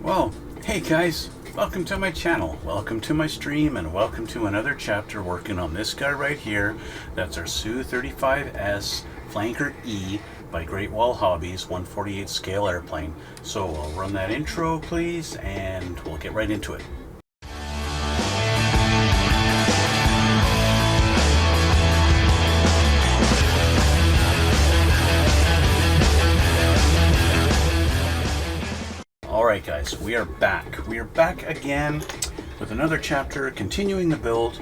Well, hey guys, welcome to my channel, welcome to my stream, and welcome to another chapter working on this guy right here. That's our Su-35S Flanker E by Great Wall Hobbies 1/48 scale airplane. So I'll run that intro please, and we'll get right into it. Alright guys, we are back. We are back again with another chapter, continuing the build,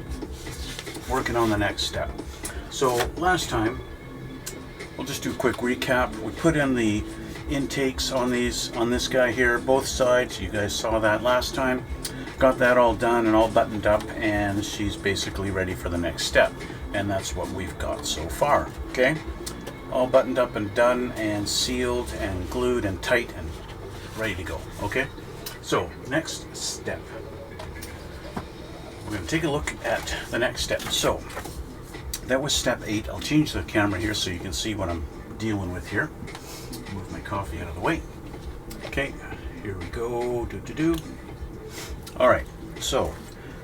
working on the next step. So last time, we'll just do a quick recap. We put in the intakes on this guy here, both sides. You guys saw that last time. Got that all done and all buttoned up, and she's basically ready for the next step. And that's what we've got so far, okay? All buttoned up and done and sealed and glued and tight and ready to go. Okay, so next step, we're going to take a look at the next step. So that was step 8. I'll change the camera here so you can see what I'm dealing with here. Move my coffee out of the way. Okay, here we go. All right, so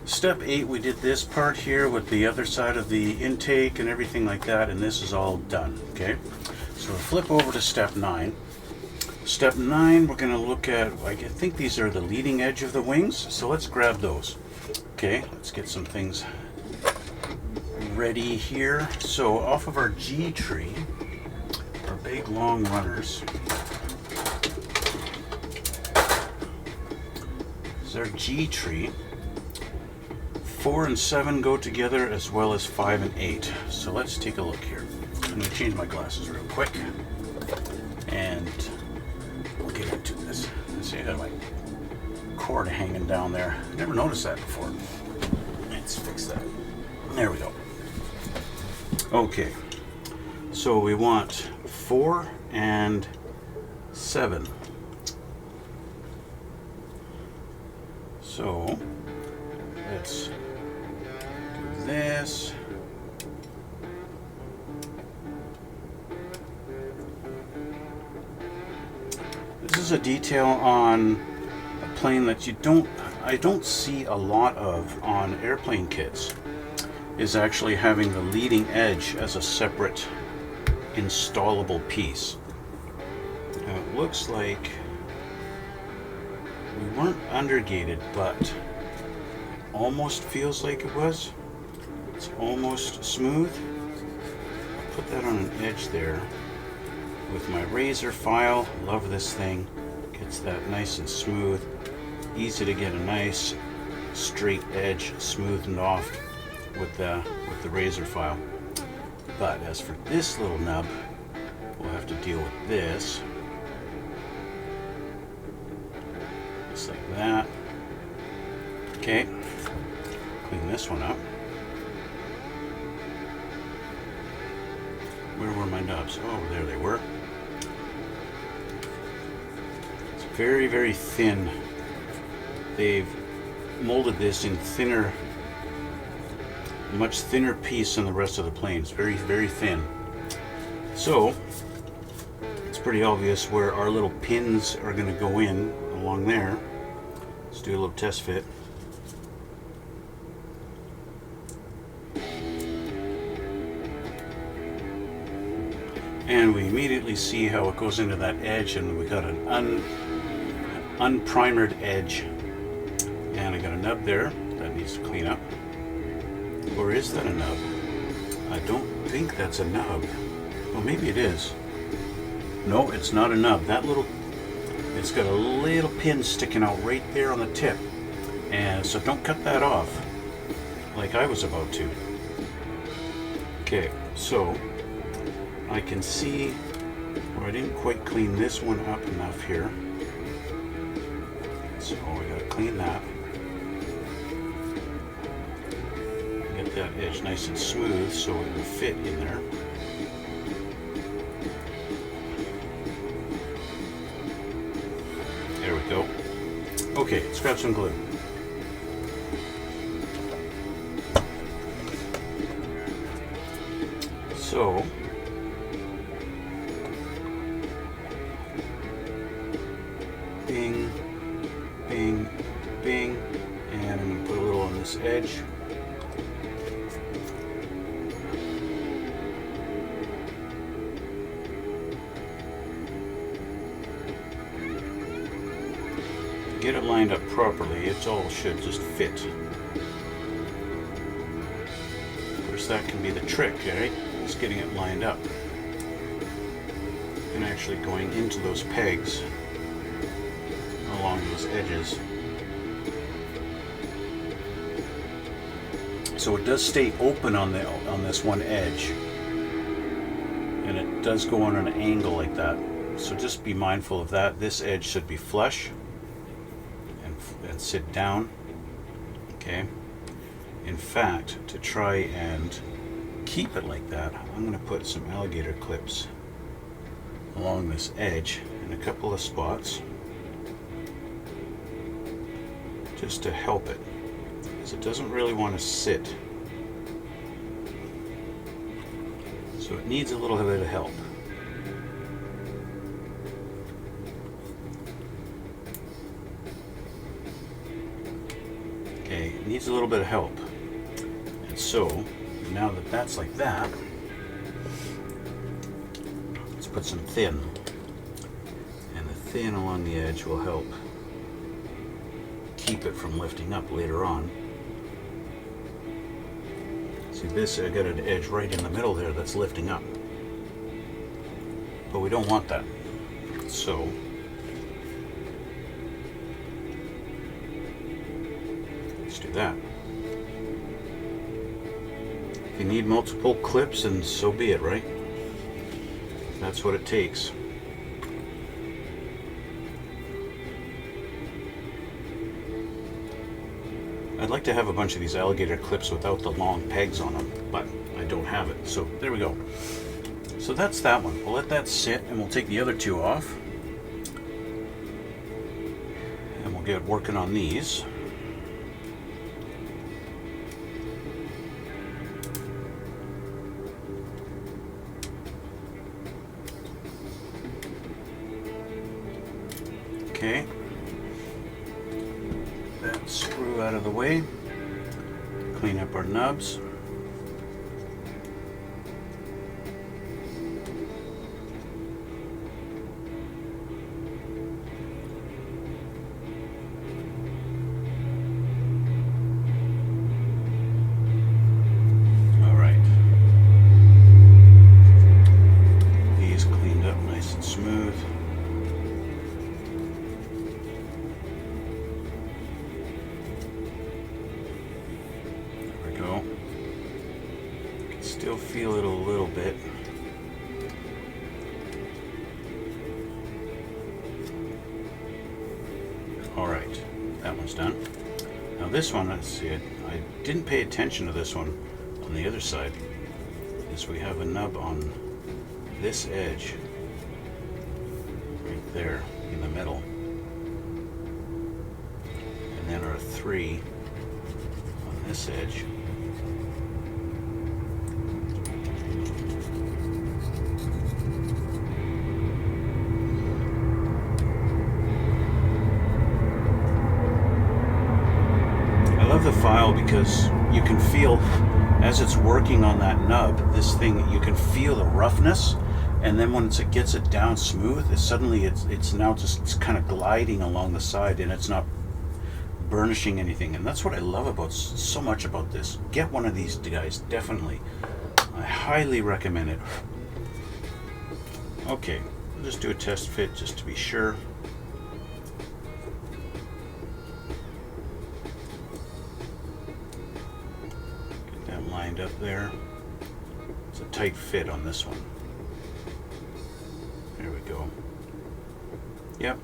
step 8, we did this part here with the other side of the intake and everything like that, and this is all done. Okay, so we'll flip over to step 9. Step 9, we're going to look at, I think these are the leading edge of the wings, so let's grab those. Okay, let's get some things ready here. So off of our G tree, our big long runners, is our G tree. 4 and 7 go together, as well as 5 and 8. So let's take a look here. I'm going to change my glasses real quick, and we'll get into this. Let's see, I got my cord hanging down there. Never noticed that before. Let's fix that. There we go. Okay, so we want 4 and 7. So let's do this. This is a detail on a plane that I don't see a lot of on airplane kits, is actually having the leading edge as a separate installable piece. Now it looks like we weren't undergated, but almost feels like it was. It's almost smooth. I'll put that on an edge there with my razor file. Love this thing. Gets that nice and smooth. Easy to get a nice straight edge smoothed off with the razor file. But as for this little nub, we'll have to deal with this. Just like that. Okay. Clean this one up. Where were my nubs? Oh, there they were. It's very, very thin. They've molded this in thinner, much thinner piece than the rest of the plane. It's very, very thin. So it's pretty obvious where our little pins are going to go in along there. Let's do a little test fit. And we immediately see how it goes into that edge, and we got an unprimered edge. And I got a nub there that needs to clean up. Or is that a nub? I don't think that's a nub. Well, maybe it is. No, it's not a nub. That little, it's got a little pin sticking out right there on the tip. And so don't cut that off like I was about to. Okay, so I can see where I didn't quite clean this one up enough here. So we gotta clean that. Get that edge nice and smooth so it will fit in there. There we go. Okay, let's grab some glue. So bing, edge. Get it lined up properly, it all should just fit. Of course, that can be the trick, right? Is getting it lined up. And actually going into those pegs along those edges. So it does stay open on this one edge. And it does go on an angle like that. So just be mindful of that. This edge should be flush. And sit down. Okay. In fact, to try and keep it like that, I'm going to put some alligator clips along this edge in a couple of spots just to help it, because it doesn't really want to sit. So it needs a little bit of help. Okay, it needs a little bit of help. And so, now that that's like that, let's put some thin. And the thin along the edge will help keep it from lifting up later on. See this, I got an edge right in the middle there that's lifting up. But we don't want that. So, let's do that. If you need multiple clips, and so be it, right? That's what it takes. I'd like to have a bunch of these alligator clips without the long pegs on them, but I don't have it. So there we go. So that's that one. We'll let that sit and we'll take the other two off. And we'll get working on these. Okay. That screw out of the way. Clean up our nubs. All right. These cleaned up nice and smooth. Still feel it a little bit. All right, that one's done. Now this one, let's see, I didn't pay attention to this one on the other side. Is we have a nub on this edge, right there in the middle, and then our 3 on this edge. The file, because you can feel as it's working on that nub, this thing, you can feel the roughness, and then once it gets it down smooth, it's now just kind of gliding along the side, and it's not burnishing anything. And that's what I love about so much about this. Get one of these guys, definitely. I highly recommend it. Okay, I'll just do a test fit just to be sure. Lined up there. It's a tight fit on this one. There we go. Yep.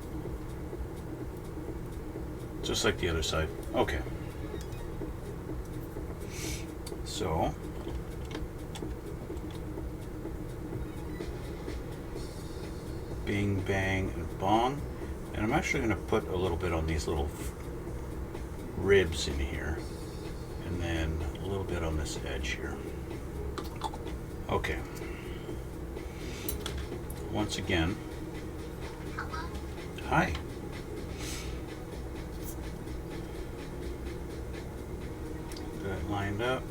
Just like the other side. Okay. So bing, bang, and bong. And I'm actually going to put a little bit on these little ribs in here. And then a little bit on this edge here. Okay. Once again. Hi. lined up.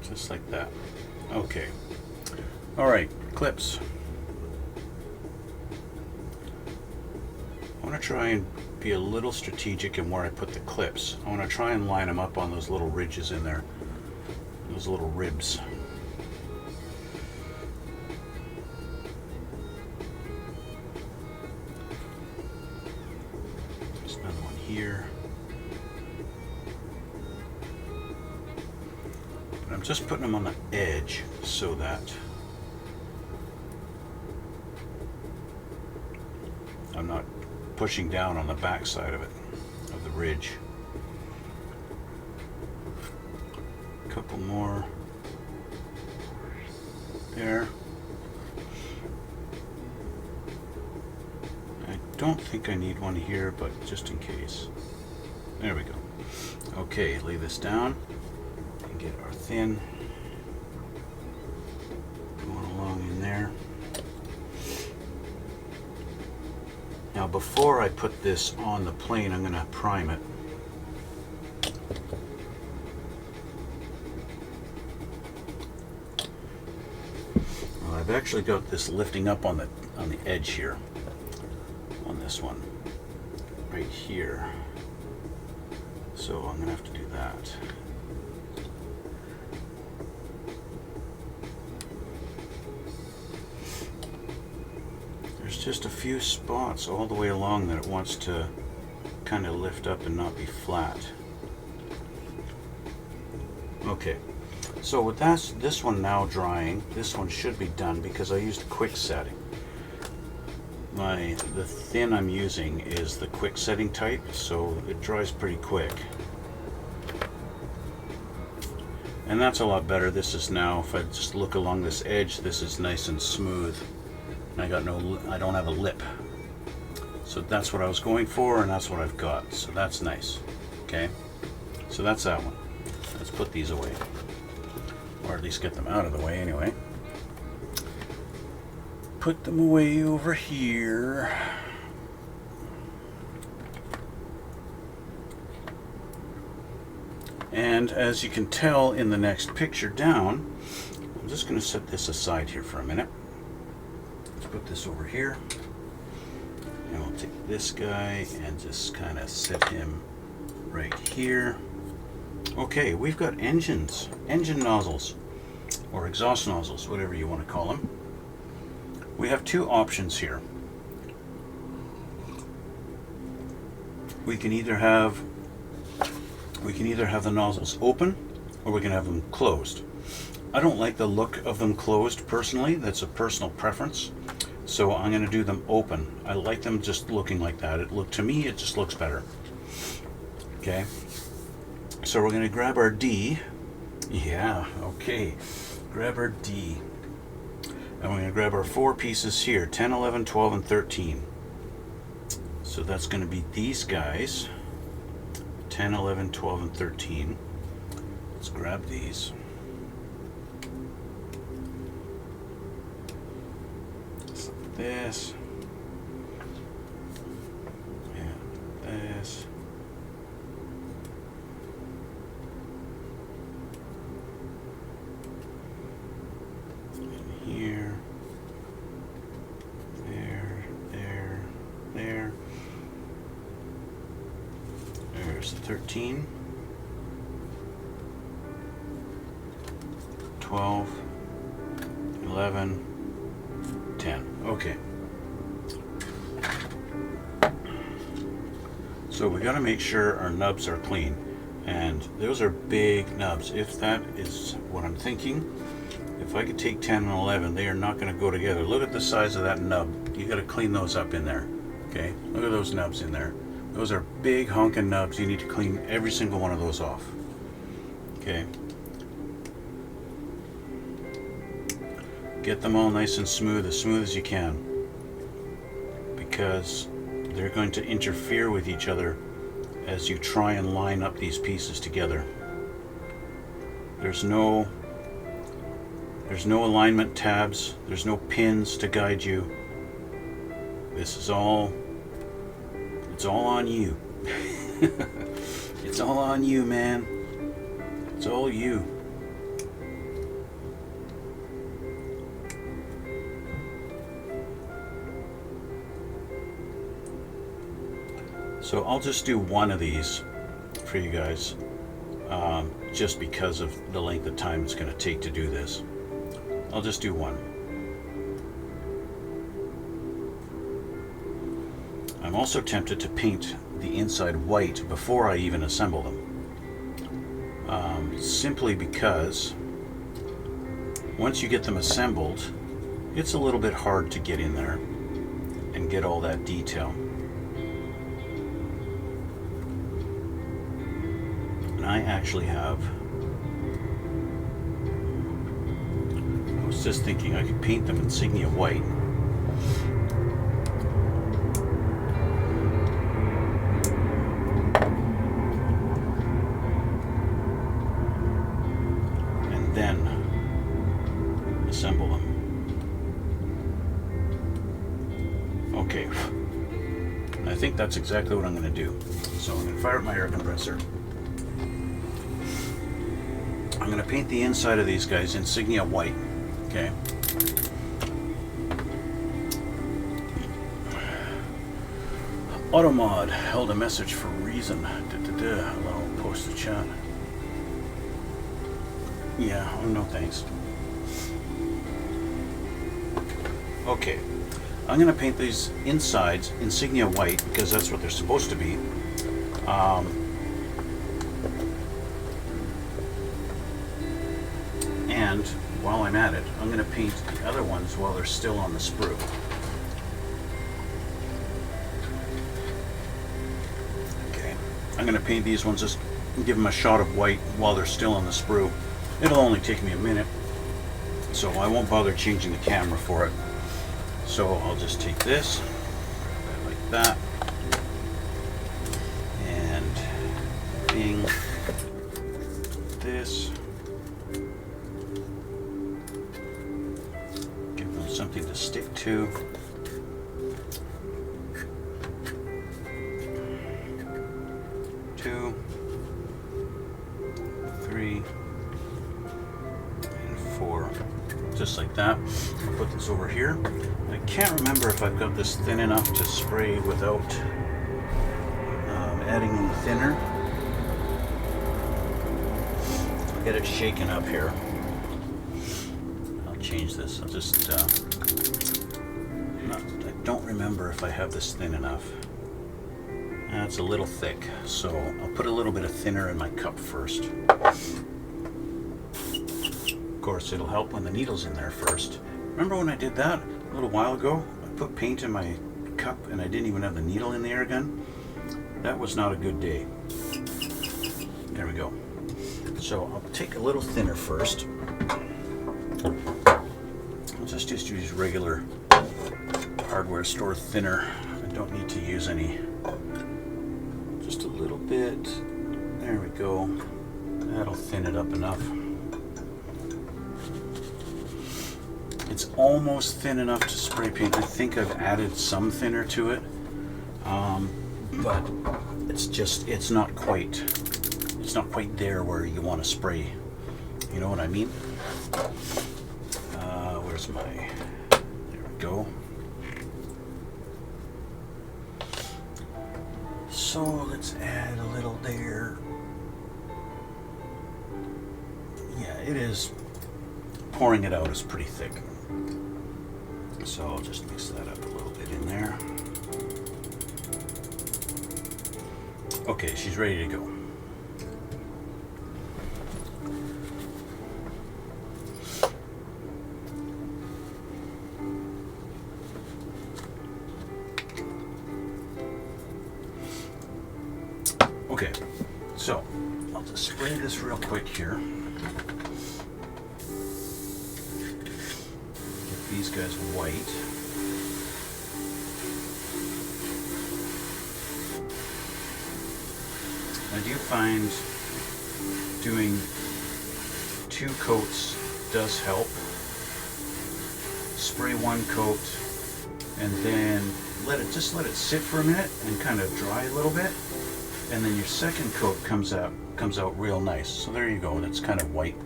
Just like that. Okay. Alright, clips. I want to try and be a little strategic in where I put the clips. I want to try and line them up on those little ridges in there. Those little ribs. There's another one here. But I'm just putting them on the edge so that I'm not pushing down on the back side of it, of the ridge. A couple more there. I don't think I need one here, but just in case. There we go. Okay, lay this down and get our thin going along in there. Now before I put this on the plane, I'm going to prime it. Well, I've actually got this lifting up on the edge here, on this one, right here. So I'm going to have to do that. There's just a few spots all the way along that it wants to kind of lift up and not be flat. Okay, so with this one now drying, this one should be done because I used quick setting. The thin I'm using is the quick setting type, so it dries pretty quick. And that's a lot better. This is now, if I just look along this edge, this is nice and smooth. I don't have a lip. So that's what I was going for, and that's what I've got. So that's nice. Okay, so that's that one. Let's put these away, or at least get them out of the way anyway. Put them away over here. And as you can tell in the next picture down, I'm just going to set this aside here for a minute. Put this over here, and we'll take this guy and just kind of set him right here. Okay, we've got engine nozzles, or exhaust nozzles, whatever you want to call them. We have two options here. We can either have the nozzles open, or we can have them closed. I don't like the look of them closed personally. That's a personal preference. So I'm going to do them open. I like them just looking like that. To me, it just looks better. Okay. So we're going to grab our D. Yeah, okay. Grab our D. And we're going to grab our four pieces here, 10, 11, 12, and 13. So that's going to be these guys, 10, 11, 12, and 13. Let's grab these. This and this, and here, there. There's the 13, 12, 11, 10. Okay. So we got to make sure our nubs are clean, and those are big nubs. If that is what I'm thinking, if I could take 10 and 11, they are not going to go together. Look at the size of that nub. You got to clean those up in there. Okay, look at those nubs in there. Those are big honking nubs. You need to clean every single one of those off. Okay. Get them all nice and smooth as you can, because they're going to interfere with each other as you try and line up these pieces together. There's no alignment tabs, there's no pins to guide you. This is all, it's all on you. It's all on you, man. It's all you. So I'll just do one of these for you guys, just because of the length of time it's going to take to do this. I'll just do one. I'm also tempted to paint the inside white before I even assemble them, simply because once you get them assembled, it's a little bit hard to get in there and get all that detail. And I actually have, I was just thinking I could paint them insignia white. Then assemble them. Okay, I think that's exactly what I'm going to do. So I'm going to fire up my air compressor. I'm going to paint the inside of these guys insignia white. Okay. Automod held a message for reason. Hello, post the chat. Yeah, no thanks. Okay, I'm going to paint these insides insignia white because that's what they're supposed to be. And while I'm at it, I'm going to paint the other ones while they're still on the sprue. Okay, I'm going to paint these ones, just give them a shot of white while they're still on the sprue. It'll only take me a minute, so I won't bother changing the camera for it. So I'll just take this, like that, and bing, this, give them something to stick to. Two, three, just like that. I'll put this over here. I can't remember if I've got this thin enough to spray without adding any thinner. I'll get it shaken up here. I'll change this. I'll just I don't remember if I have this thin enough. That's a little thick, so I'll put a little bit of thinner in my cup first. Of course, it'll help when the needle's in there first. Remember when I did that a little while ago? I put paint in my cup and I didn't even have the needle in the air gun. That was not a good day. There we go. So I'll take a little thinner first. I'll just use regular hardware store thinner. I don't need to use any. Just a little bit. There we go. That'll thin it up enough. It's almost thin enough to spray paint. I think I've added some thinner to it, but it's not quite there where you want to spray. You know what I mean? Where's my? There we go. So let's add a little there. Yeah, it is. Pouring it out is pretty thick. So I'll just mix that up a little bit in there. Okay, she's ready to go. Okay, so I'll just spray this real quick here. Get these guys white. I do find doing 2 coats does help. Spray 1 coat and then let it sit for a minute and kind of dry a little bit. and then your second coat comes out real nice. So there you go. That's kind of white,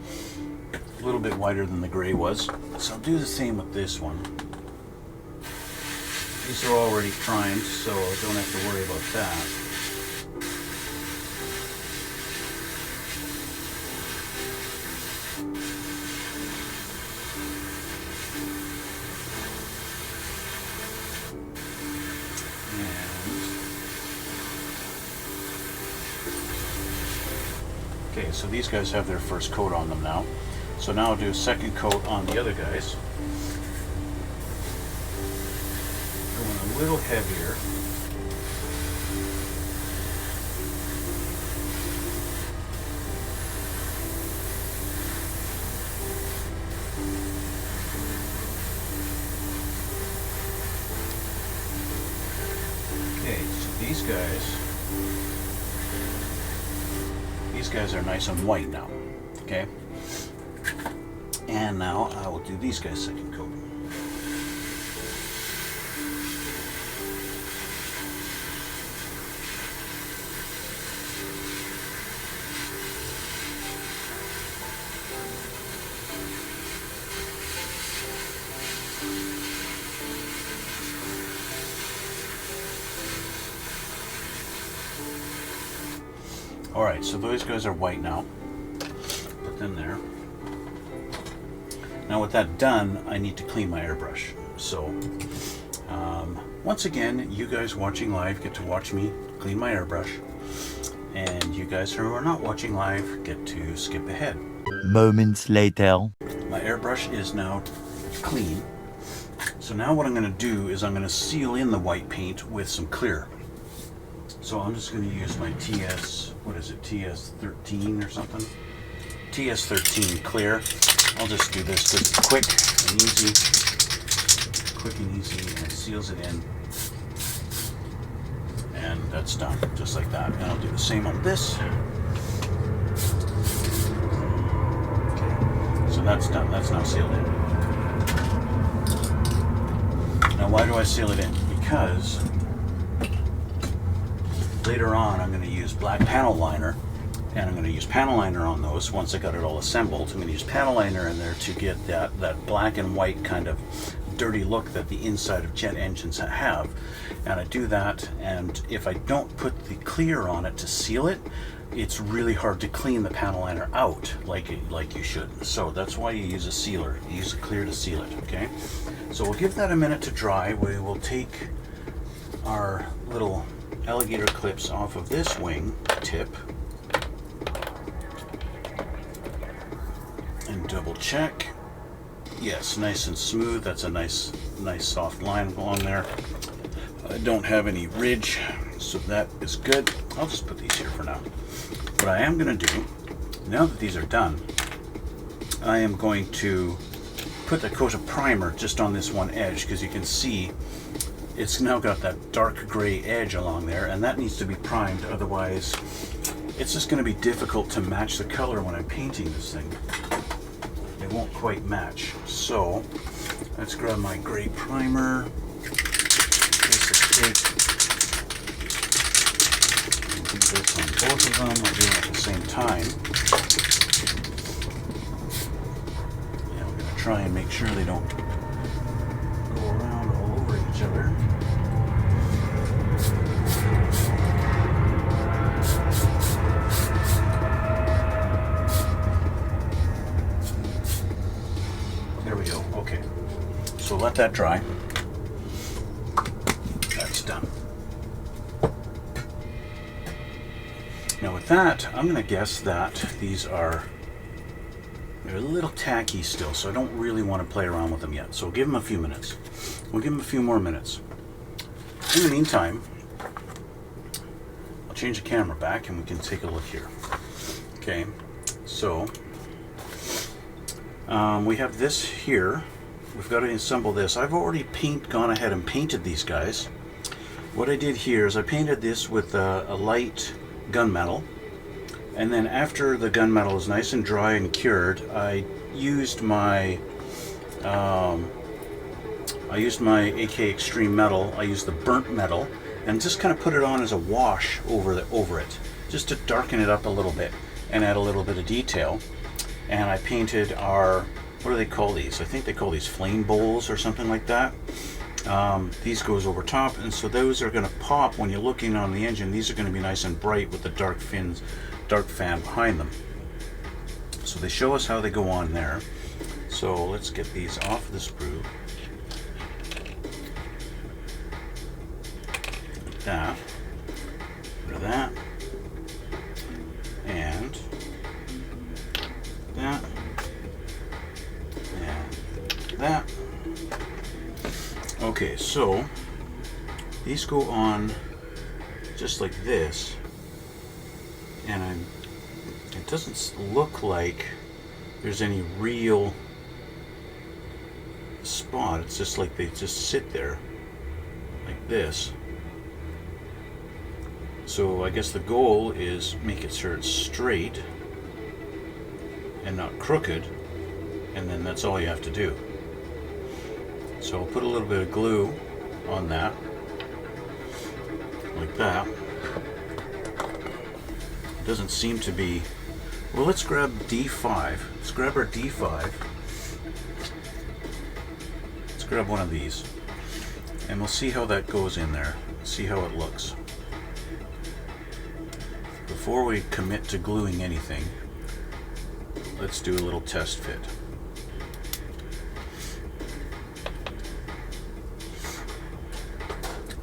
a little bit whiter than the gray was. So I'll do the same with this one. These are already primed, so I don't have to worry about that. Okay, so these guys have their first coat on them now. So now I'll do a second coat on the other guys. Going a little heavier. Okay, so these guys are nice and white now. Okay, and now I will do these guys second coat. Alright, so those guys are white now. Put them there. Now with that done, I need to clean my airbrush. So, once again, you guys watching live get to watch me clean my airbrush. And you guys who are not watching live get to skip ahead. Moments later. My airbrush is now clean. So now what I'm going to do is I'm going to seal in the white paint with some clear. So I'm just going to use my TS13 or something? TS13 clear. I'll just do this because it's quick and easy. Quick and easy, and it seals it in. And that's done, just like that. And I'll do the same on this. Okay, so that's done. That's now sealed in. Now why do I seal it in? Because later on, I'm going to use black panel liner, and I'm going to use panel liner on those once I got it all assembled. I'm going to use panel liner in there to get that black and white kind of dirty look that the inside of jet engines have. And I do that, and if I don't put the clear on it to seal it, it's really hard to clean the panel liner out like you should. So that's why you use a sealer. You use a clear to seal it, okay? So we'll give that a minute to dry. We will take our little alligator clips off of this wing tip and double check. Yes, nice and smooth. That's a nice soft line along there. I don't have any ridge, so that is good. I'll just put these here for now. What I am going to do, now that these are done, I am going to put a coat of primer just on this one edge, because you can see it's now got that dark gray edge along there, and that needs to be primed, otherwise it's just going to be difficult to match the color when I'm painting this thing. It won't quite match. So let's grab my gray primer. This is big. I'll do this on both of them. I'll do them at the same time. Yeah, we're going to try and make sure they don't go around all over each other. There we go. Okay. So let that dry. That's done. Now with that, I'm going to guess that they're a little tacky still, so I don't really want to play around with them yet. So we'll give them a few minutes. We'll give them a few more minutes. In the meantime, I'll change the camera back and we can take a look here. Okay, so we have this here. We've got to assemble this. I've already gone ahead and painted these guys. What I did here is I painted this with a light gunmetal, and then after the gunmetal is nice and dry and cured, I used my AK Extreme metal. I used the burnt metal and just kind of put it on as a wash over it, just to darken it up a little bit and add a little bit of detail. And I painted our, what do they call these? I think they call these flame bowls or something like that. These goes over top, and so those are going to pop when you're looking on the engine. These are going to be nice and bright with the dark fan behind them. So they show us how they go on there. So let's get these off of the sprue. Like that. Rid of that. And that. And that. Okay, so these go on just like this, and it doesn't look like there's any real spot. It's just like they just sit there like this. So I guess the goal is make it sure it's straight and not crooked, and then that's all you have to do. So I'll put a little bit of glue on that, like that. It doesn't seem to be, well, let's grab D5. Let's grab our D5. Let's grab one of these, and we'll see how that goes in there, see how it looks. Before we commit to gluing anything, let's do a little test fit.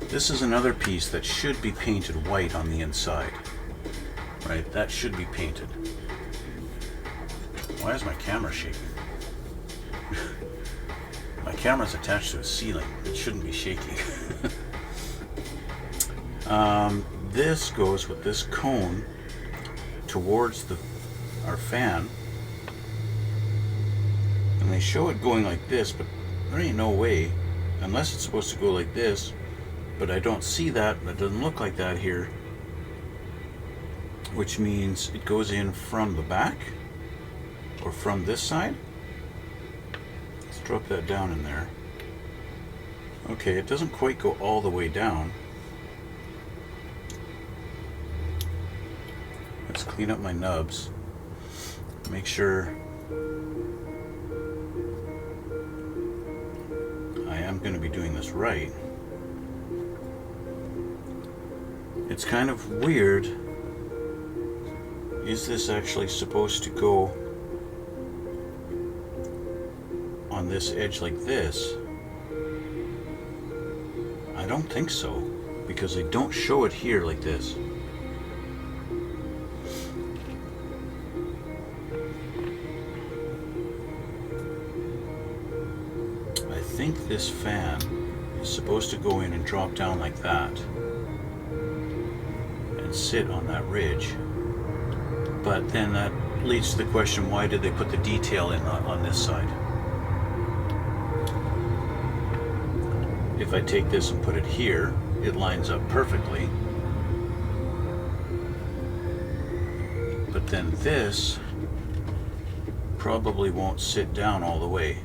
This is another piece that should be painted white on the inside. Right, that should be painted. Why is my camera shaking? My camera's attached to a ceiling. It shouldn't be shaking. This goes with this cone towards our fan. And they show it going like this, but there ain't no way, unless it's supposed to go like this. But I don't see that. It doesn't look like that here, which means it goes in from the back or from this side. Let's drop that down in there. Okay, it doesn't quite go all the way down. Let's clean up my nubs. Make sure I am going to be doing this right. It's kind of weird. Is this actually supposed to go on this edge like this? I don't think so, because they don't show it here like this. I think this fan is supposed to go in and drop down like that and sit on that ridge. But then that leads to the question, why did they put the detail in on this side? If I take this and put it here, it lines up perfectly. But then this probably won't sit down all the way.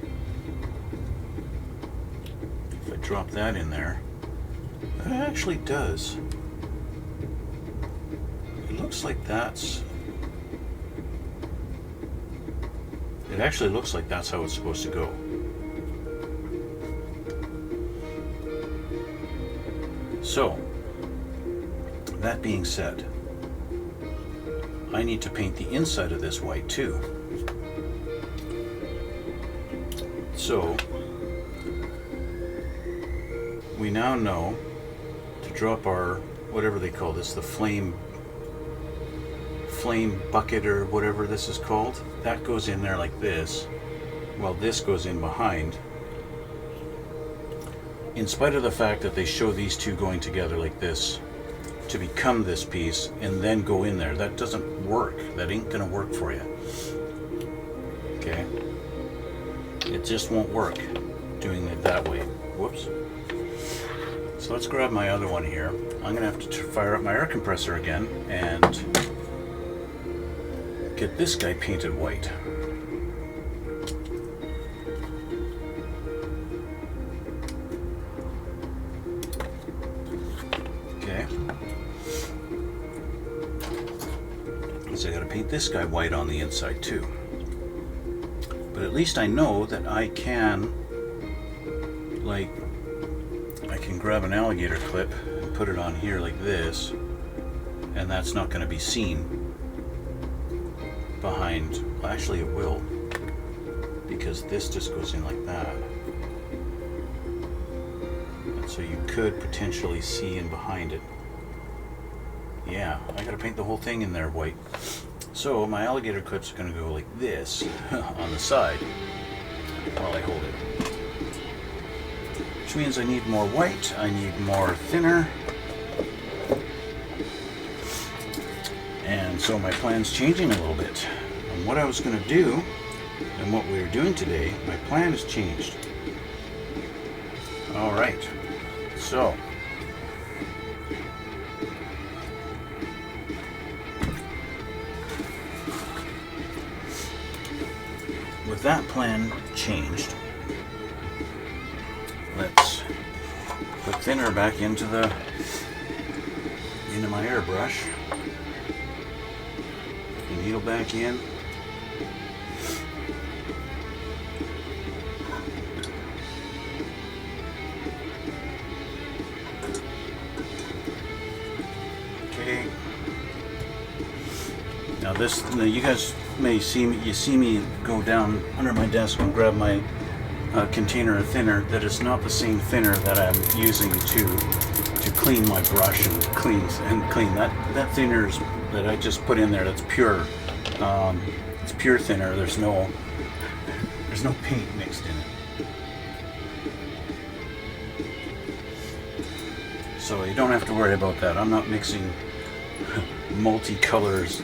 If I drop that in there, it actually does. It looks like it actually looks like that's how it's supposed to go. So, that being said, I need to paint the inside of this white too. So, we now know to drop our, whatever they call this, the flame bucket or whatever this is called. That goes in there like this, while this goes in behind. In spite of the fact that they show these two going together like this to become this piece and then go in there, that doesn't work. That ain't gonna work for you. Okay? It just won't work doing it that way. Whoops. So let's grab my other one here. I'm gonna have to fire up my air compressor again and get this guy painted white. means I gotta paint this guy white on the inside too. But at least I know that I can, like, I can grab an alligator clip and put it on here like this, and that's not gonna be seen behind. Well, actually it will, because this just goes in like that. And so you could potentially see in behind it. Yeah, I gotta paint the whole thing in there white. So my alligator clips are gonna go like this on the side while I hold it. Which means I need more white, I need more thinner. And so my plan's changing a little bit. And what I was gonna do, and what we were doing today, my plan has changed. All right, so with that plan changed, let's put thinner back into my airbrush. The needle back in. Okay. Now this, you guys may see me. You see me go down under my desk and grab my container of thinner. That is not the same thinner that I'm using to clean my brush and clean. That thinner that I just put in there. That's pure. It's pure thinner. There's no paint mixed in it. So you don't have to worry about that. I'm not mixing multicolors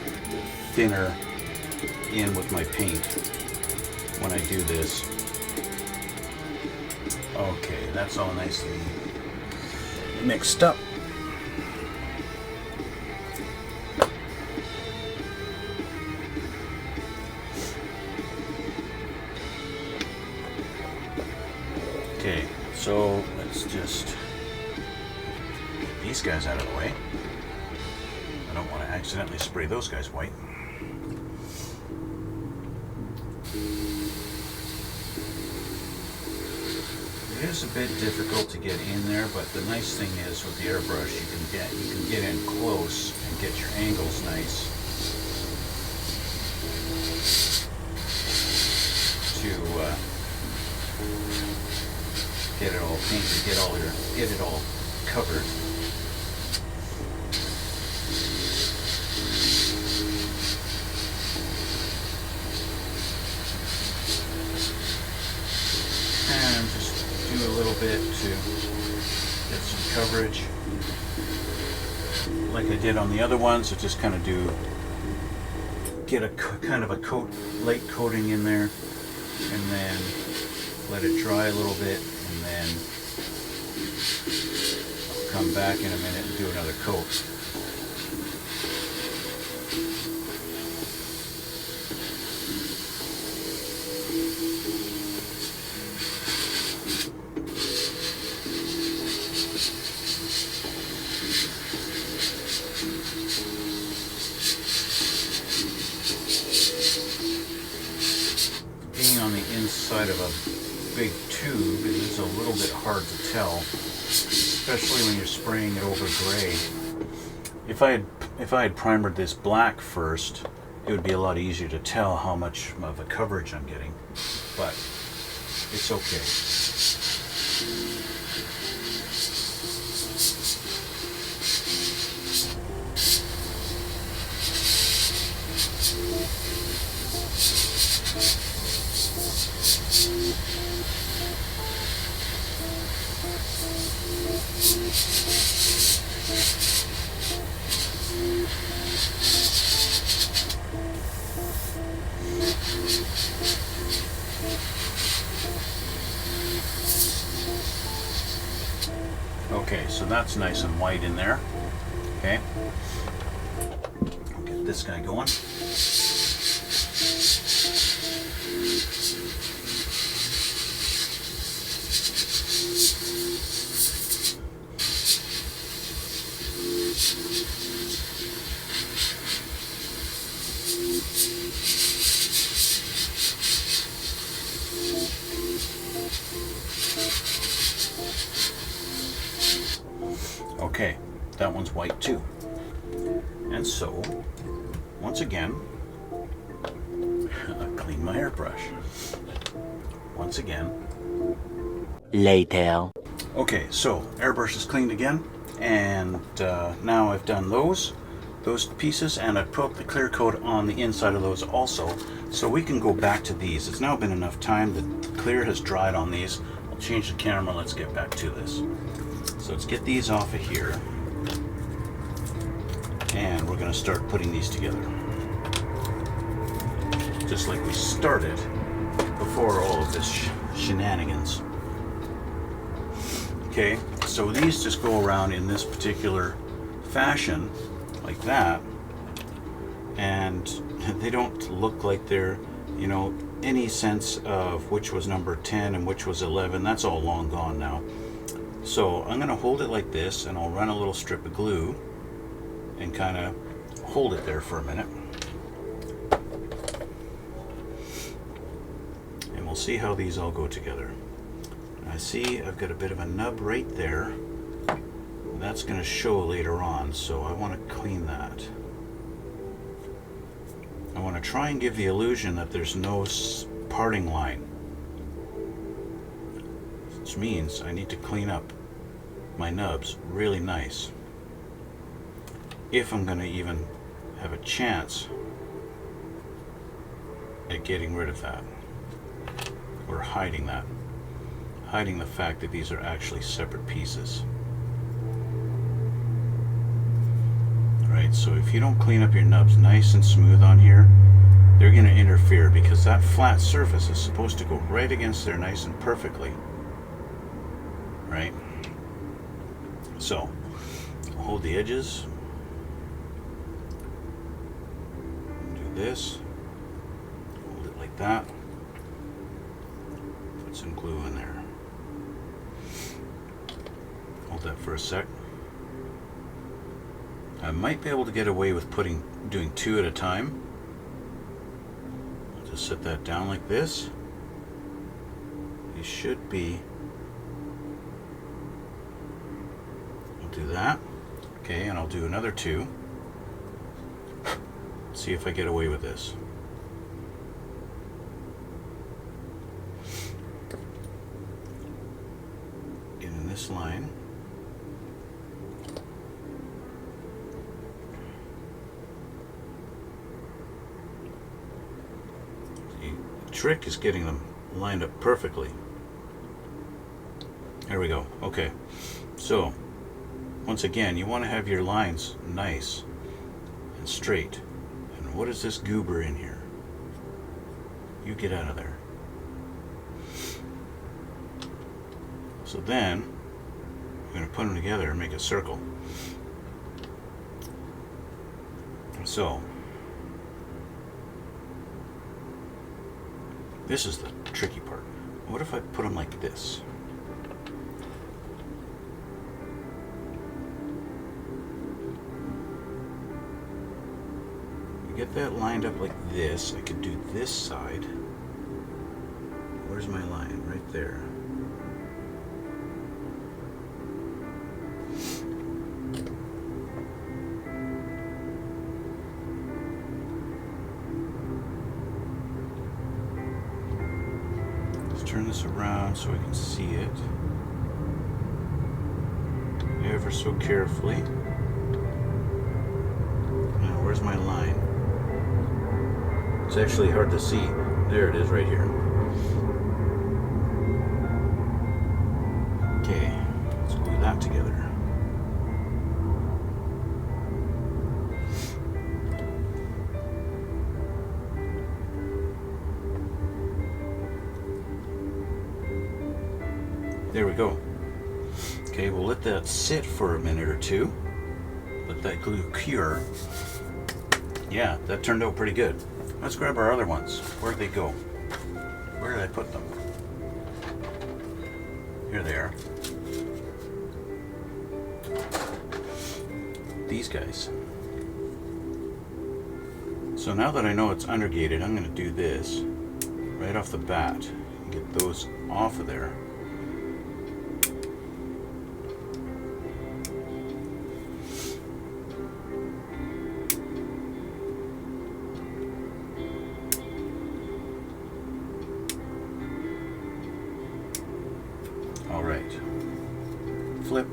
thinner in with my paint when I do this. Okay, that's all nicely mixed up. Okay, so let's just get these guys out of the way. I don't want to accidentally spray those guys white. It is a bit difficult to get in there, but the nice thing is with the airbrush, you can get in close and get your angles nice to get it all painted, get it all covered. And just do a little bit to get some coverage, like I did on the other ones. So just kind of get a kind of a light coating in there, and then let it dry a little bit, and then I'll come back in a minute and do another coat. Being on the inside of a big tube, it is a little bit hard to tell, especially when you're spraying it over gray. If I had primered this black first, it would be a lot easier to tell how much of a coverage I'm getting, but it's okay. Okay, so that's nice and white in there. Okay, I'll get this guy going. Okay, that one's white too. And so, once again, I clean my airbrush. Once again. Later. Okay, so airbrush is cleaned again, and now I've done those pieces, and I've put the clear coat on the inside of those also, so we can go back to these. It's now been enough time. The clear has dried on these. I'll change the camera. Let's get back to this. So let's get these off of here, and we're going to start putting these together, just like we started before all of this shenanigans. Okay, so these just go around in this particular fashion, like that, and they don't look like they're, you know, any sense of which was number 10 and which was 11. That's all long gone now. So I'm going to hold it like this, and I'll run a little strip of glue and kind of hold it there for a minute. And we'll see how these all go together. I see I've got a bit of a nub right there. That's going to show later on, so I want to clean that. I want to try and give the illusion that there's no parting line, which means I need to clean up my nubs really nice if I'm going to even have a chance at getting rid of that, or hiding that. Hiding the fact that these are actually separate pieces. Right, so if you don't clean up your nubs nice and smooth on here, they're going to interfere, because that flat surface is supposed to go right against there nice and perfectly. Right? So, hold the edges. Do this. Hold it like that. Put some glue in there. Hold that for a sec. I might be able to get away with doing two at a time. I'll just set that down like this. These should be. I'll do that. Okay, and I'll do another two. See if I get away with this. Get in this line. Trick is getting them lined up perfectly. There we go. Okay, so once again, you want to have your lines nice and straight. And what is this goober in here? You get out of there. So then we're going to put them together and make a circle. So this is the tricky part. What if I put them like this? You get that lined up like this. I could do this side. Where's my line? Right there. Turn this around so I can see it ever so carefully. Now, where's my line? It's actually hard to see. There it is, right here. Okay, let's glue that together. There we go. Okay, we'll let that sit for a minute or two. Let that glue cure. Yeah, that turned out pretty good. Let's grab our other ones. Where'd they go? Where did I put them? Here they are. These guys. So now that I know it's undergated, I'm going to do this right off the bat and get those off of there. flip.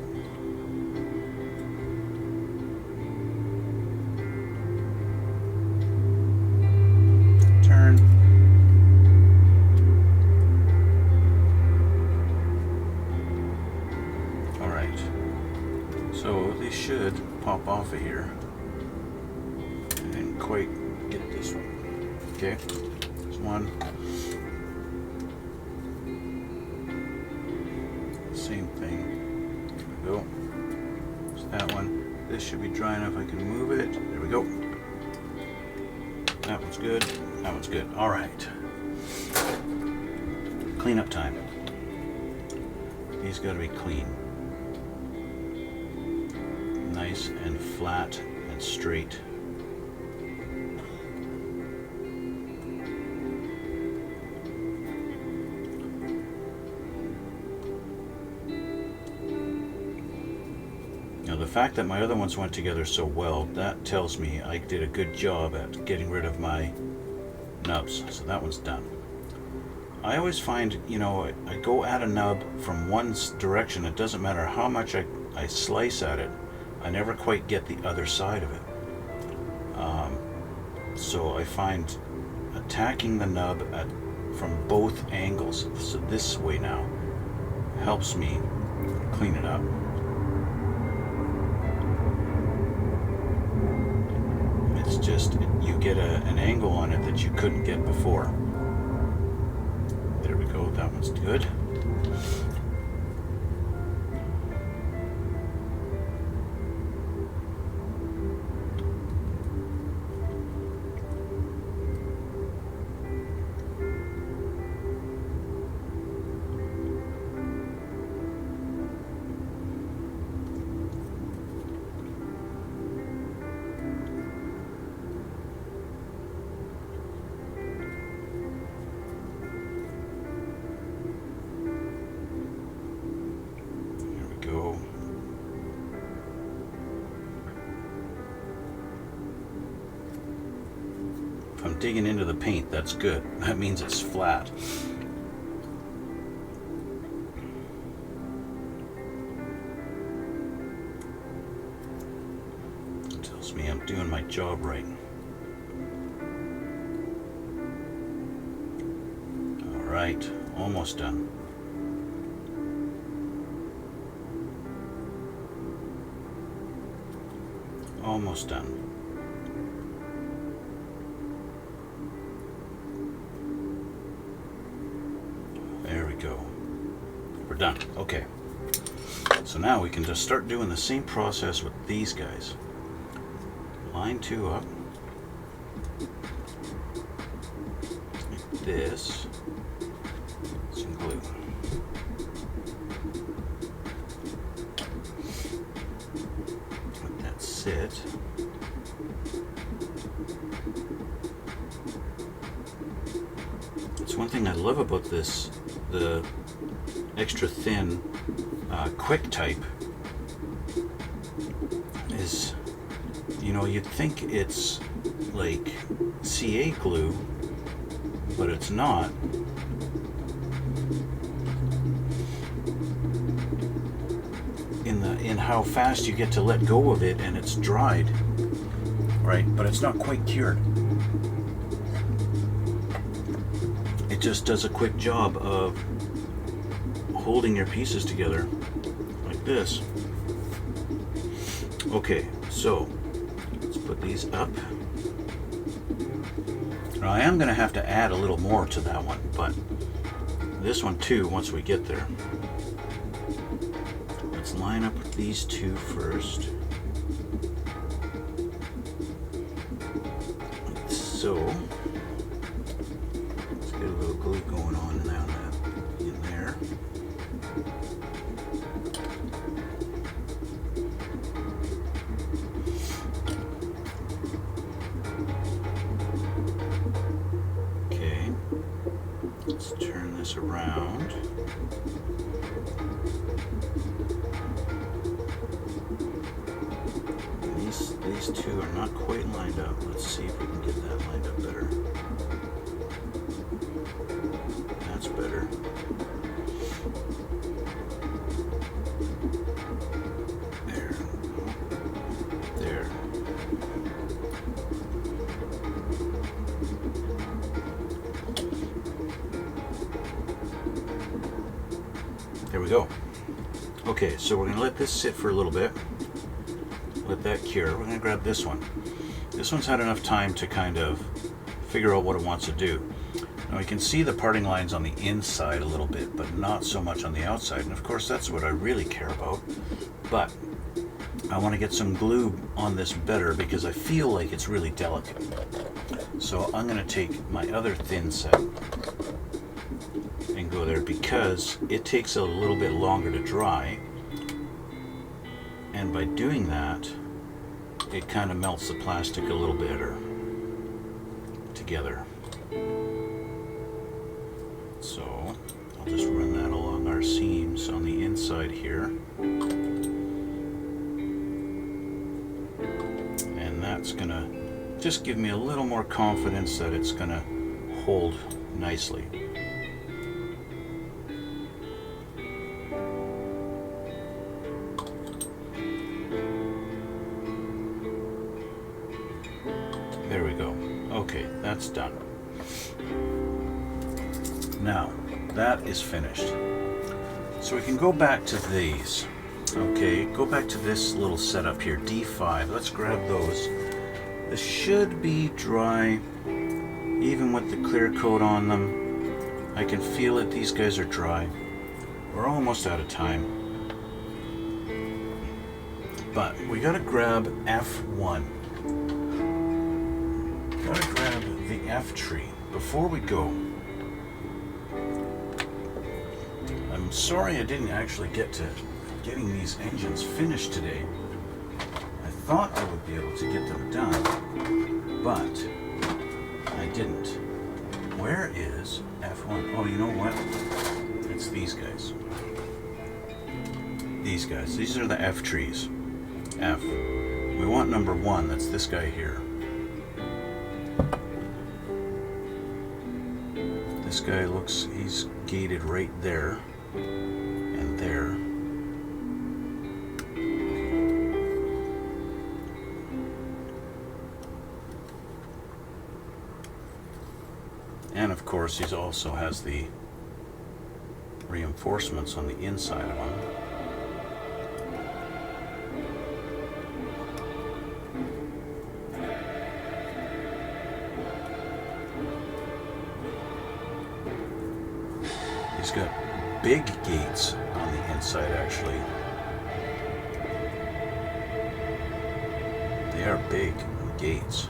Turn. All right. So they should pop off of here. I didn't quite get this one. Okay. There's one. Same thing. There we go. There's that one. This should be dry enough I can move it. There we go. That one's good. That one's good. All right. Cleanup time. These got to be clean. Nice and flat and straight. Now the fact that my other ones went together so well, that tells me I did a good job at getting rid of my nubs. So that one's done. I always find, you know, I go at a nub from one direction. It doesn't matter how much I slice at it. I never quite get the other side of it. So I find attacking the nub from both angles, so this way now, helps me clean it up. It's just, you get an angle on it that you couldn't get before. There we go, that one's good. If I'm digging into the paint, that's good. That means it's flat. It tells me I'm doing my job right. All right, almost done. Almost done. There we go. We're done. Okay. So now we can just start doing the same process with these guys. Line 2 up. Like this. Some glue. Let that sit. It's one thing I love about this, the extra thin quick type, is, you know, you'd think it's like CA glue, but it's not. In how fast you get to let go of it and it's dried, right? But it's not quite cured. It just does a quick job of holding your pieces together like this. Okay, so let's put these up. Now I am going to have to add a little more to that one, but this one too once we get there. Let's line up with these two first. Like so. Let's get a little glue going on now in there. Okay. Let's turn this around. These two are not quite lined up. Let's see if we can get that lined up better. That's better. we go. Okay, so we're going to let this sit for a little bit. Let that cure. We're going to grab this one. This one's had enough time to kind of figure out what it wants to do. Now we can see the parting lines on the inside a little bit, but not so much on the outside. And of course that's what I really care about. But I want to get some glue on this better because I feel like it's really delicate. So I'm going to take my other thin set and go there because it takes a little bit longer to dry. And by doing that, it kind of melts the plastic a little better together. So I'll just run that along our seams on the inside here. And that's gonna just give me a little more confidence that it's gonna hold nicely. There we go. Okay, that's done. Now, that is finished. So we can go back to these. Okay, go back to this little setup here, D5. Let's grab those. This should be dry, even with the clear coat on them. I can feel it, these guys are dry. We're almost out of time. But we gotta grab F1. Gotta grab the F tree before we go. I'm sorry I didn't actually get to getting these engines finished today. I thought I would be able to get them done, but I didn't. Where is F1? Oh, you know what? It's these guys. These guys. These are the F trees. F. We want number 1. That's this guy here. This guy looks, he's gated right there and there. And of course, he also has the reinforcements on the inside of him. He's got big gates on the inside, actually. They are big gates.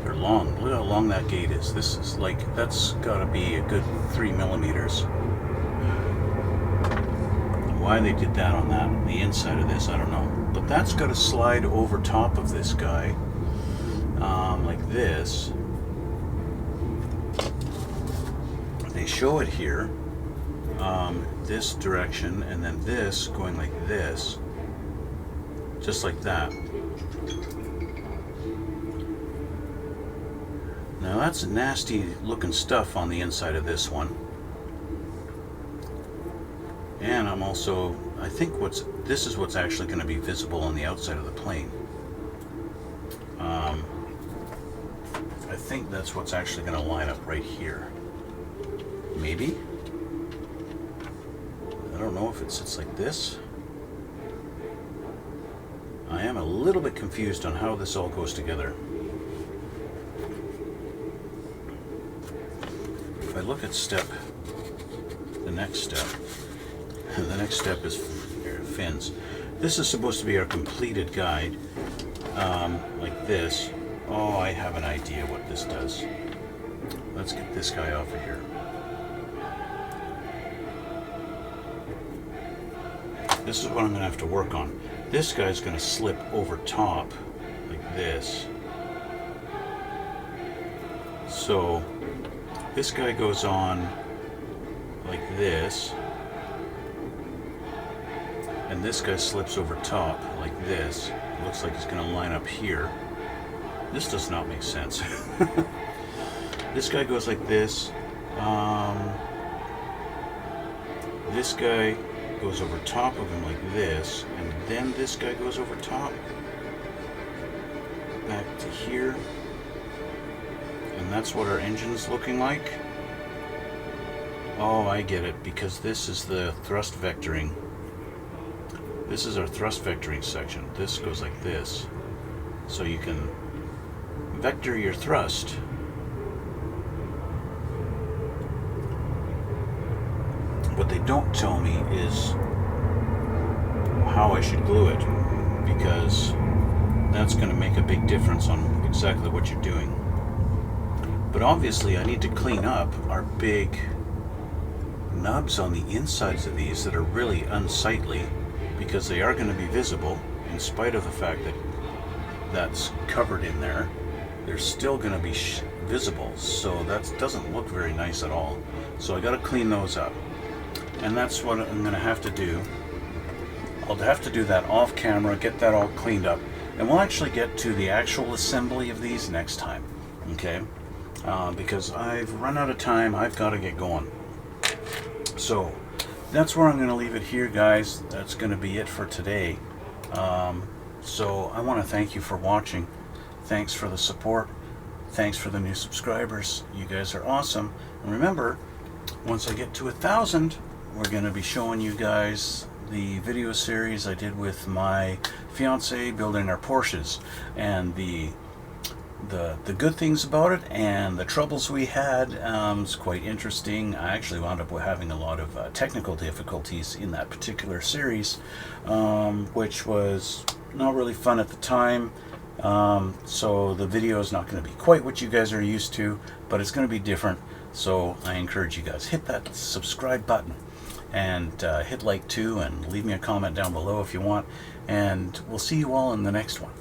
They're long. Look how long that gate is. This is like, that's got to be a good 3 millimeters. Why they did that on that, on the inside of this, I don't know. But that's got to slide over top of this guy, like this. They show it here, this direction, and then this going like this, just like that. Now that's nasty looking stuff on the inside of this one. And I'm also, I think this is what's actually going to be visible on the outside of the plane. I think that's what's actually going to line up right here. Maybe. I don't know if it sits like this. I am a little bit confused on how this all goes together. If I look at the next step is fins. This is supposed to be our completed guide, like this. Oh, I have an idea what this does. Let's get this guy off of here. This is what I'm going to have to work on. This guy's going to slip over top like this. So this guy goes on like this. And this guy slips over top like this. It looks like it's going to line up here. This does not make sense. This guy goes like this. This guy goes over top of him like this, and then this guy goes over top, back to here, and that's what our engine's looking like. Oh, I get it, because this is the thrust vectoring. This is our thrust vectoring section. This goes like this. So you can vector your thrust. What they don't tell me is how I should glue it, because that's going to make a big difference on exactly what you're doing. But obviously I need to clean up our big nubs on the insides of these that are really unsightly, because they are going to be visible in spite of the fact that that's covered in there. They're still going to be visible, so that doesn't look very nice at all. So I got to clean those up, and that's what I'm going to have to do. I'll have to do that off camera, get that all cleaned up, and we'll actually get to the actual assembly of these next time, okay? Because I've run out of time. I've got to get going. So that's where I'm going to leave it here, guys. That's going to be it for today. So I want to thank you for watching. Thanks for the support. Thanks for the new subscribers. You guys are awesome. And remember, once I get to 1,000, we're going to be showing you guys the video series I did with my fiance building our Porsches, and the good things about it and the troubles we had. It's quite interesting. I actually wound up having a lot of technical difficulties in that particular series, which was not really fun at the time. So the video is not going to be quite what you guys are used to, but it's going to be different. So I encourage you guys, hit that subscribe button, and hit like too, and leave me a comment down below if you want, and we'll see you all in the next one.